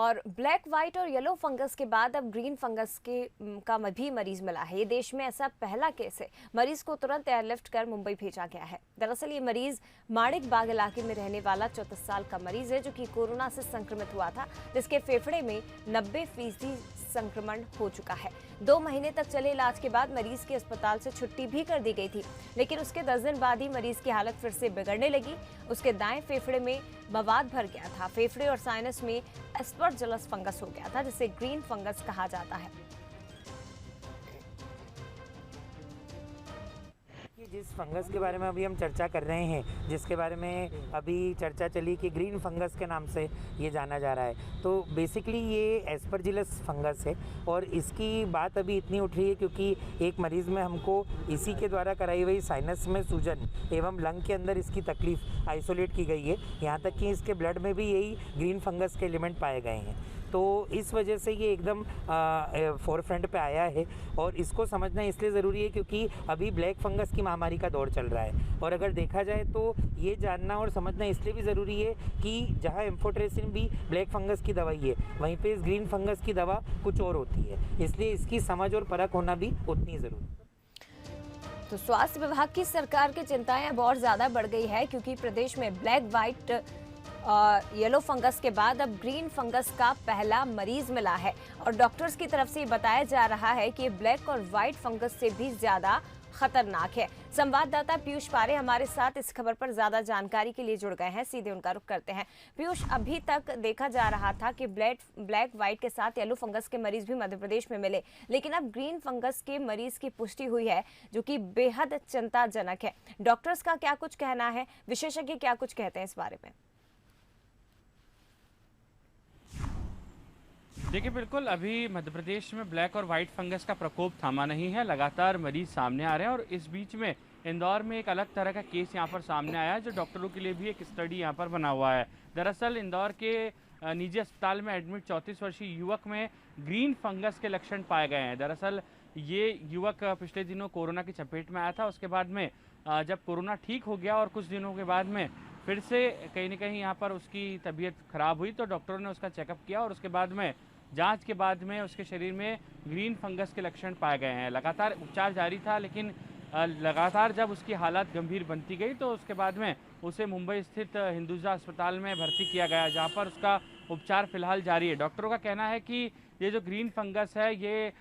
और black, white और yellow fungus के बाद अब ग्रीन फंगस का भी मरीज मिला है। ये देश में ऐसा पहला केस है। मरीज को तुरंत एयरलिफ्ट कर मुंबई भेजा गया है। दरअसल ये मरीज माणिक बाग इलाके में रहने वाला 34 साल का मरीज है, जो कि कोरोना से संक्रमित हुआ था, जिसके फेफड़े में 90% संक्रमण हो चुका है। 2 महीने तक चले इलाज के बाद मरीज की अस्पताल से छुट्टी भी कर दी गई थी, लेकिन उसके 10 दिन बाद ही मरीज की हालत फिर से बिगड़ने लगी। उसके दाएं फेफड़े में मवाद भर गया था। फेफड़े और साइनस में एस्परजिलस फंगस हो गया था, जिसे ग्रीन फंगस कहा जाता है। जिस फंगस के बारे में अभी हम चर्चा कर रहे हैं, जिसके बारे में अभी चर्चा चली कि ग्रीन फंगस के नाम से ये जाना जा रहा है, तो बेसिकली ये एस्परजिलस फंगस है। और इसकी बात अभी इतनी उठ रही है क्योंकि एक मरीज़ में हमको इसी के द्वारा कराई हुई साइनस में सूजन एवं लंग के अंदर इसकी तकलीफ आइसोलेट की गई है। यहाँ तक कि इसके ब्लड में भी यही ग्रीन फंगस के एलिमेंट पाए गए हैं। तो इस वजह से ये एकदम फोरफ्रंट पे आया है और इसको समझना इसलिए ज़रूरी है क्योंकि अभी ब्लैक फंगस की महामारी का दौर चल रहा है। और अगर देखा जाए तो ये जानना और समझना इसलिए भी ज़रूरी है कि जहाँ एम्फोटेरेसिन भी ब्लैक फंगस की दवाई है, वहीं पे इस ग्रीन फंगस की दवा कुछ और होती है। इसलिए इसकी समझ और परख होना भी उतनी ज़रूरी है। तो स्वास्थ्य विभाग की सरकार की चिंताएं अब और ज़्यादा बढ़ गई है, क्योंकि प्रदेश में ब्लैक, व्हाइट येलो फंगस के बाद अब ग्रीन फंगस का पहला मरीज मिला है। और डॉक्टर्स की तरफ से बताया जा रहा है कि ब्लैक और व्हाइट फंगस से भी ज्यादा खतरनाक है। संवाददाता पीयूष पारे हमारे साथ इस खबर पर ज्यादा जानकारी के लिए जुड़ गए हैं। सीधे उनका रुख करते हैं। पीयूष, अभी तक देखा जा रहा था कि ब्लैक, व्हाइट के साथ येलो फंगस के मरीज भी मध्य प्रदेश में मिले, लेकिन अब ग्रीन फंगस के मरीज की पुष्टि हुई है, जो कि बेहद चिंताजनक है। डॉक्टर्स का क्या कुछ कहना है, विशेषज्ञ क्या कुछ कहते हैं इस बारे में? देखिए, बिल्कुल अभी मध्य प्रदेश में ब्लैक और वाइट फंगस का प्रकोप थमा नहीं है। लगातार मरीज सामने आ रहे हैं और इस बीच में इंदौर में एक अलग तरह का केस यहाँ पर सामने आया है, जो डॉक्टरों के लिए भी एक स्टडी यहाँ पर बना हुआ है। दरअसल इंदौर के निजी अस्पताल में एडमिट 34 वर्षीय युवक में ग्रीन फंगस के लक्षण पाए गए हैं। दरअसल ये युवक पिछले दिनों कोरोना की चपेट में आया था। उसके बाद में जब कोरोना ठीक हो गया और कुछ दिनों के बाद में फिर से कहीं ना कहीं यहाँ पर उसकी तबीयत खराब हुई, तो डॉक्टरों ने उसका चेकअप किया और उसके बाद में जांच के बाद में उसके शरीर में ग्रीन फंगस के लक्षण पाए गए हैं। लगातार उपचार जारी था, लेकिन लगातार जब उसकी हालत गंभीर बनती गई तो उसके बाद में उसे मुंबई स्थित हिंदुजा अस्पताल में भर्ती किया गया, जहां पर उसका उपचार फिलहाल जारी है। डॉक्टरों का कहना है कि ये जो ग्रीन फंगस है ये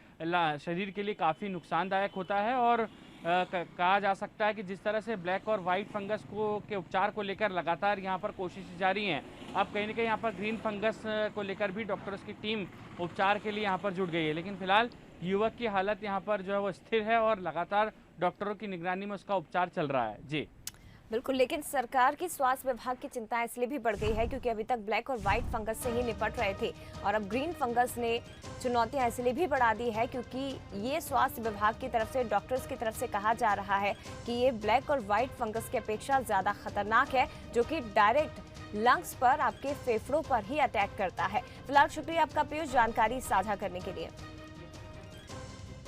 शरीर के लिए काफ़ी नुकसानदायक होता है और कहा जा सकता है कि जिस तरह से ब्लैक और वाइट फंगस के उपचार को लेकर लगातार यहाँ पर कोशिशें जारी हैं, अब कहीं ना कहीं यहाँ पर ग्रीन फंगस को लेकर भी डॉक्टर्स की टीम उपचार के लिए यहाँ पर जुट गई है। लेकिन फिलहाल युवक की हालत यहाँ पर जो है वो स्थिर है और लगातार डॉक्टरों की निगरानी में उसका उपचार चल रहा है। जी बिल्कुल, लेकिन सरकार की स्वास्थ्य विभाग की चिंता इसलिए भी बढ़ गई है क्योंकि अभी तक ब्लैक और व्हाइट फंगस से ही निपट रहे थे, और अब ग्रीन फंगस ने चुनौतियां इसलिए भी बढ़ा दी है क्योंकि ये स्वास्थ्य विभाग की तरफ से, डॉक्टर्स की तरफ से कहा जा रहा है कि ये ब्लैक और व्हाइट फंगस की अपेक्षा ज़्यादा खतरनाक है, जो कि डायरेक्ट लंग्स पर, आपके फेफड़ों पर ही अटैक करता है। फिलहाल शुक्रिया आपका पीयूष, जानकारी साझा करने के लिए।